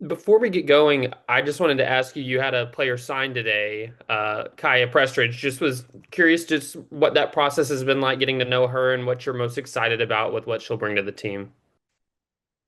Before we get going, I just wanted to ask you, you had a player sign today, Kaya Prestridge. Just was curious just what that process has been like getting to know her and what you're most excited about with what she'll bring to the team.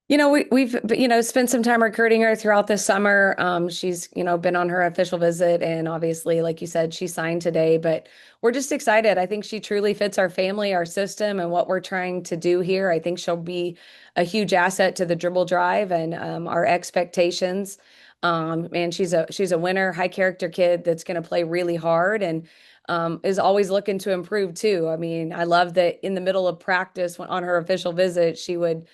We've spent some time recruiting her throughout the summer. She's been on her official visit, and obviously, like you said, she signed today. But we're just excited. I think she truly fits our family, our system, and what we're trying to do here. I think she'll be a huge asset to the dribble drive and our expectations. And she's a winner, high character kid that's going to play really hard and is always looking to improve too. I mean, I love that in the middle of practice, on her official visit, she would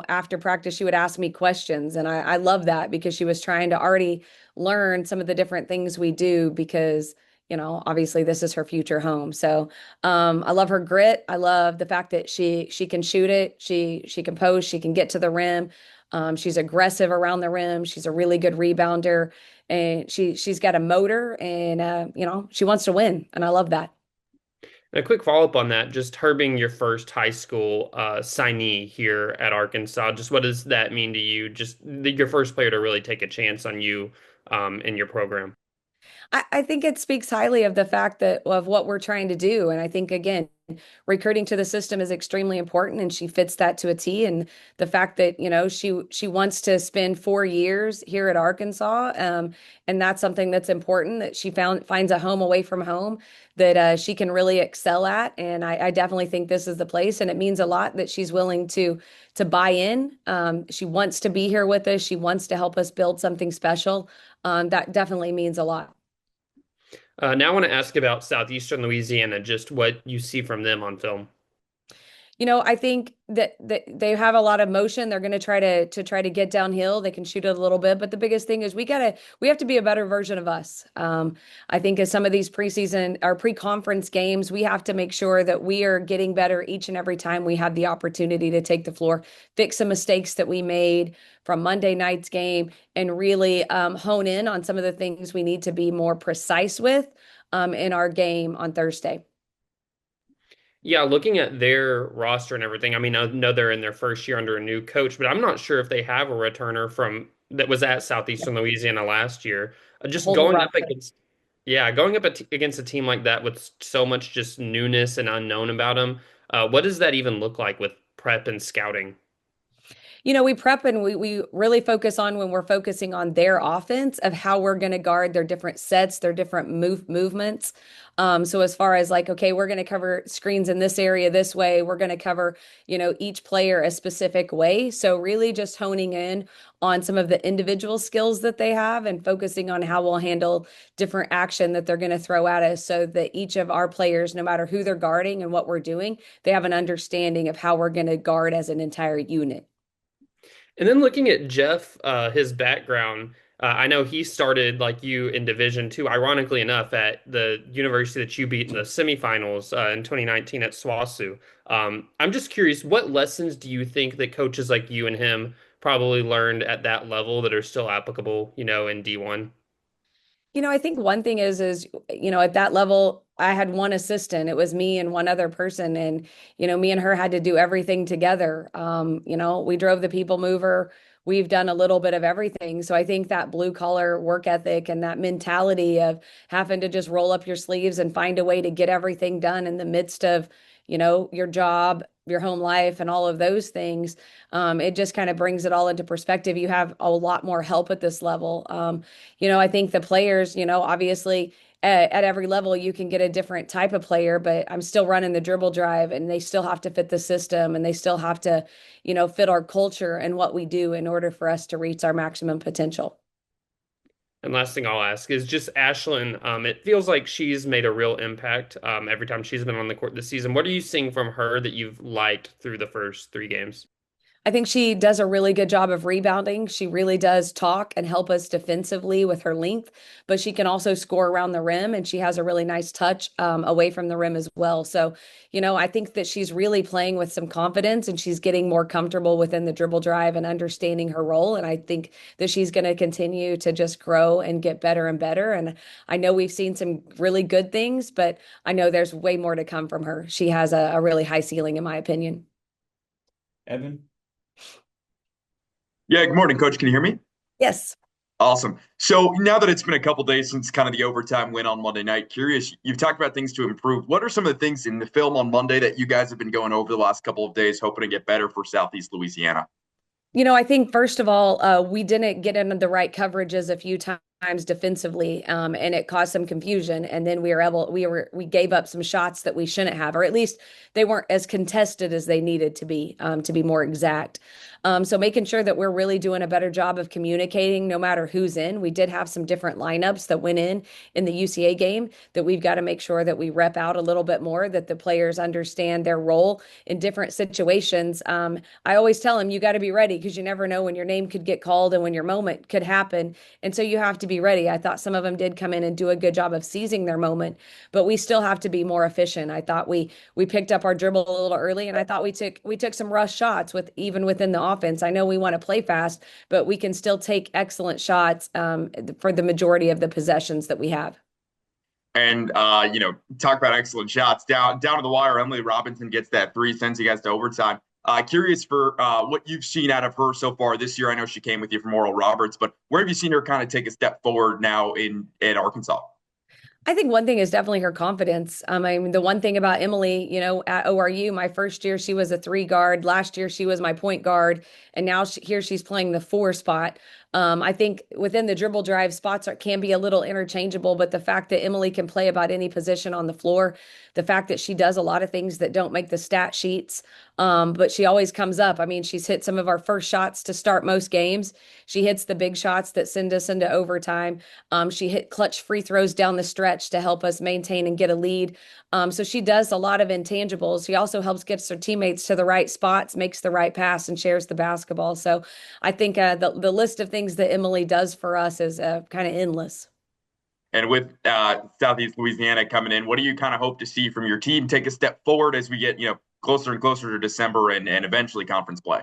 after practice, she would ask me questions. And I love that because she was trying to already learn some of the different things we do because, obviously this is her future home. So I love her grit. I love the fact that she can shoot it. She can post, she can get to the rim. She's aggressive around the rim. She's a really good rebounder. And she's got a motor and she wants to win. And I love that. And a quick follow-up on that, just her being your first high school signee here at Arkansas, just what does that mean to you? Just your first player to really take a chance on you in your program. I think it speaks highly of the fact that of what we're trying to do. And I think again, recruiting to the system is extremely important and she fits that to a T. And the fact that, she wants to spend 4 years here at Arkansas. And that's something that's important that she finds a home away from home that she can really excel at. And I definitely think this is the place. And it means a lot that she's willing to buy in. She wants to be here with us. She wants to help us build something special. That definitely means a lot. Now I want to ask about Southeastern Louisiana, just what you see from them on film. I think that they have a lot of motion. They're going to try to get downhill. They can shoot it a little bit, but the biggest thing is we have to be a better version of us. I think as some of these preseason or pre-conference games, we have to make sure that we are getting better each and every time we have the opportunity to take the floor, fix some mistakes that we made from Monday night's game, and really hone in on some of the things we need to be more precise with in our game on Thursday. Yeah, looking at their roster and everything, I mean, I know they're in their first year under a new coach, but I'm not sure if they have a returner from that was at Southeastern Louisiana last year. Just Hold the going up roster. against, yeah, going up against a team like that with so much just newness and unknown about them, what does that even look like with prep and scouting? We prep and we really focus on when we're focusing on their offense of how we're going to guard their different sets, their different movements. So as far as like, okay, we're going to cover screens in this area this way, we're going to cover, each player a specific way. So really just honing in on some of the individual skills that they have and focusing on how we'll handle different action that they're going to throw at us so that each of our players, no matter who they're guarding and what we're doing, they have an understanding of how we're going to guard as an entire unit. And then looking at Jeff, his background, I know he started like you in Division Two, ironically enough, at the university that you beat in the semifinals in 2019 at SWASU. I'm just curious, what lessons do you think that coaches like you and him probably learned at that level that are still applicable, in D1? I think one thing is, at that level, I had one assistant. It was me and one other person. And, me and her had to do everything together. We drove the people mover. We've done a little bit of everything. So I think that blue collar work ethic and that mentality of having to just roll up your sleeves and find a way to get everything done in the midst of, your job, your home life, and all of those things. It just kind of brings it all into perspective. You have a lot more help at this level. I think the players, obviously at every level you can get a different type of player, but I'm still running the dribble drive and they still have to fit the system and they still have to, fit our culture and what we do in order for us to reach our maximum potential. And last thing I'll ask is just Ashlyn. It feels like she's made a real impact every time she's been on the court this season. What are you seeing from her that you've liked through the first three games? I think she does a really good job of rebounding. She really does talk and help us defensively with her length, but she can also score around the rim and she has a really nice touch away from the rim as well. So, I think that she's really playing with some confidence and she's getting more comfortable within the dribble drive and understanding her role. And I think that she's going to continue to just grow and get better and better. And I know we've seen some really good things, but I know there's way more to come from her. She has a really high ceiling, in my opinion. Evan? Yeah, good morning, Coach. Can you hear me? Yes. Awesome. So now that it's been a couple days since kind of the overtime win on Monday night, curious, you've talked about things to improve. What are some of the things in the film on Monday that you guys have been going over the last couple of days, hoping to get better for Southeast Louisiana? I think first of all, we didn't get into the right coverages a few times defensively, and it caused some confusion. And then we gave up some shots that we shouldn't have, or at least they weren't as contested as they needed to be more exact. So making sure that we're really doing a better job of communicating, no matter who's in. We did have some different lineups that went in the UCA game that we've got to make sure that we rep out a little bit more, that the players understand their role in different situations. I always tell them you got to be ready because you never know when your name could get called and when your moment could happen. And so you have to be ready. I thought some of them did come in and do a good job of seizing their moment, but we still have to be more efficient. I thought we picked up our dribble a little early, and I thought we took some rush shots with even within the offense. I know we want to play fast, but we can still take excellent shots for the majority of the possessions that we have. And talk about excellent shots down to the wire. Emily Robinson gets that three, sends you guys to overtime. Curious for what you've seen out of her so far this year. I know she came with you from Oral Roberts, but where have you seen her kind of take a step forward now in Arkansas? I think one thing is definitely her confidence. I mean, the one thing about Emily, at ORU, my first year she was a three guard. Last year she was my point guard, and now here she's playing the four spot. I think within the dribble drive, can be a little interchangeable, but the fact that Emily can play about any position on the floor, the fact that she does a lot of things that don't make the stat sheets, but she always comes up. I mean, she's hit some of our first shots to start most games. She hits the big shots that send us into overtime. She hit clutch free throws down the stretch to help us maintain and get a lead. So she does a lot of intangibles. She also helps gets her teammates to the right spots, makes the right pass, and shares the basketball. So I think the list of things that Emily does for us is kind of endless. And with Southeast Louisiana coming in, what do you kind of hope to see from your team take a step forward as we get closer and closer to December and eventually conference play?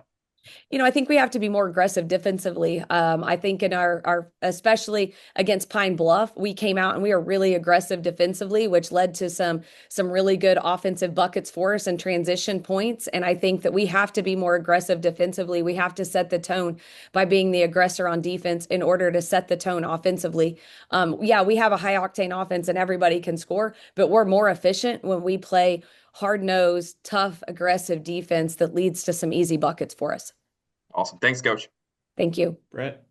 I think we have to be more aggressive defensively. I think in our especially against Pine Bluff, we came out and we were really aggressive defensively, which led to some really good offensive buckets for us and transition points. And I think that we have to be more aggressive defensively. We have to set the tone by being the aggressor on defense in order to set the tone offensively. Yeah, we have a high octane offense and everybody can score, but we're more efficient when we play hard-nosed, tough, aggressive defense that leads to some easy buckets for us. Awesome. Thanks, Coach. Thank you. Brett.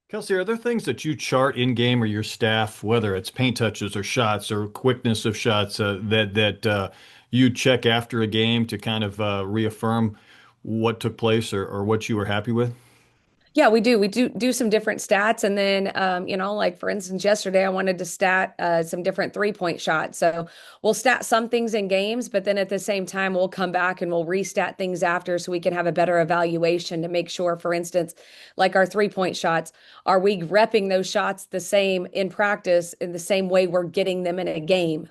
Kelsey, are there things that you chart in game or your staff, whether it's paint touches or shots or quickness of shots, that you check after a game to kind of reaffirm what took place or what you were happy with? Yeah, we do. We do some different stats. And then, like for instance, yesterday I wanted to stat some different 3-point shots. So we'll stat some things in games, but then at the same time, we'll come back and we'll restat things after so we can have a better evaluation to make sure, for instance, like our 3-point shots, are we repping those shots the same in practice in the same way we're getting them in a game?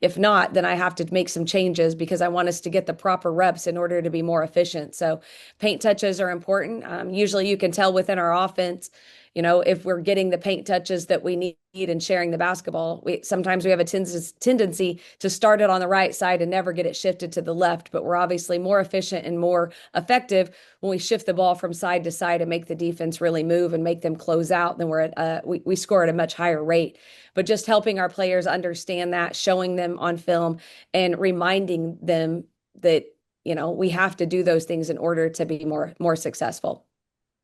If not, then I have to make some changes because I want us to get the proper reps in order to be more efficient. So paint touches are important. Usually you can tell within our offense, if we're getting the paint touches that we need and sharing the basketball. Sometimes we have a tendency to start it on the right side and never get it shifted to the left, but we're obviously more efficient and more effective when we shift the ball from side to side and make the defense really move and make them close out. Then we score at a much higher rate. But just helping our players understand that, showing them on film, and reminding them that we have to do those things in order to be more successful.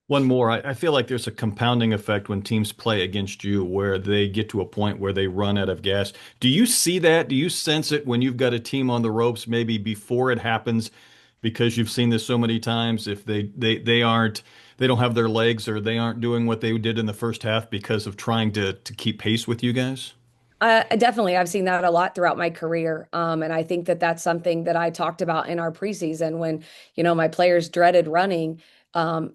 One more. I feel like there's a compounding effect when teams play against you where they get to a point where they run out of gas. Do you see that? Do you sense it when you've got a team on the ropes, maybe before it happens, because you've seen this so many times? If they don't have their legs or they aren't doing what they did in the first half because of trying to keep pace with you guys? Definitely, I've seen that a lot throughout my career, and I think that that's something that I talked about in our preseason when my players dreaded running.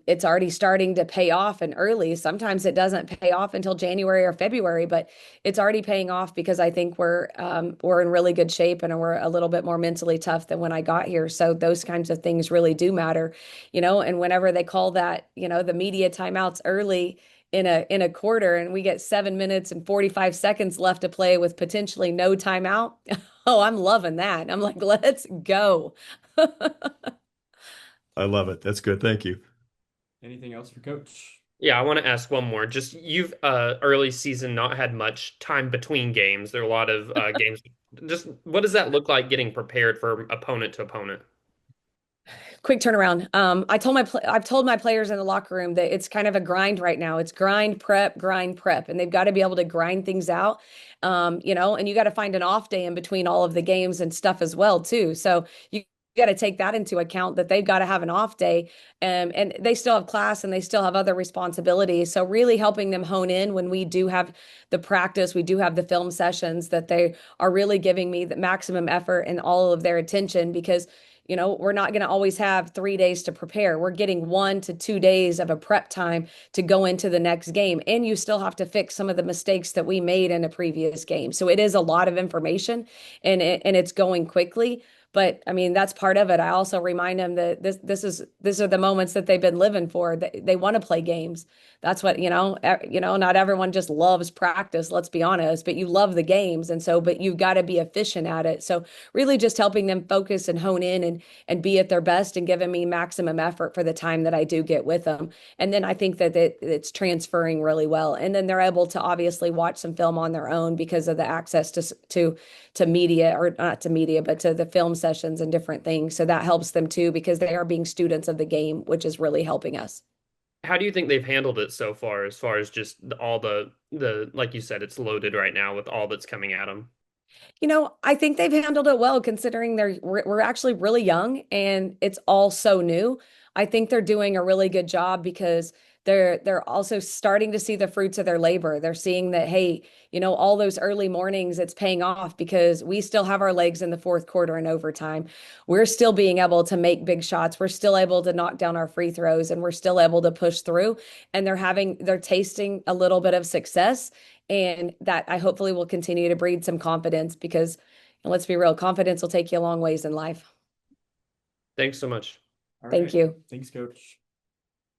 It's already starting to pay off and early. Sometimes it doesn't pay off until January or February, but it's already paying off because I think we're in really good shape and we're a little bit more mentally tough than when I got here. So those kinds of things really do matter, and whenever they call that, the media timeouts early in a quarter and we get 7 minutes and 45 seconds left to play with potentially no timeout. Oh, I'm loving that. I'm like, let's go. I love it. That's good. Thank you. Anything else for Coach? Yeah, I want to ask one more. Just you've early season not had much time between games. There are a lot of games. Just what does that look like getting prepared for opponent to opponent? Quick turnaround. I've told my players in the locker room that it's kind of a grind right now. It's grind prep, and they've got to be able to grind things out. And you got to find an off day in between all of the games and stuff as well too. So you got to take that into account that they've got to have an off day, and they still have class and they still have other responsibilities. So really helping them hone in when we do have the practice, we do have the film sessions, that they are really giving me the maximum effort and all of their attention because we're not going to always have 3 days to prepare. We're getting 1 to 2 days of a prep time to go into the next game. And you still have to fix some of the mistakes that we made in a previous game. So it is a lot of information and it's going quickly. But I mean, that's part of it. I also remind them that these are the moments that they've been living for. They want to play games. That's what, not everyone just loves practice, let's be honest, but you love the games. And so, but you've got to be efficient at it. So really just helping them focus and hone in and be at their best and giving me maximum effort for the time that I do get with them. And then I think that it's transferring really well. And then they're able to obviously watch some film on their own because of the access to media, or not to media, but to the film sessions and different things. So that helps them too because they are being students of the game, which is really helping us. How do you think they've handled it so far, as far as just all the like you said, it's loaded right now with all that's coming at them? I think they've handled it well considering we're actually really young and it's all so new. I think they're doing a really good job because they're also starting to see the fruits of their labor. They're seeing that, hey, all those early mornings, it's paying off because we still have our legs in the fourth quarter and overtime. We're still being able to make big shots. We're still able to knock down our free throws and we're still able to push through. And they're tasting a little bit of success. And that I hopefully will continue to breed some confidence because let's be real, confidence will take you a long ways in life. Thanks so much. All Thank right. you. Thanks, Coach.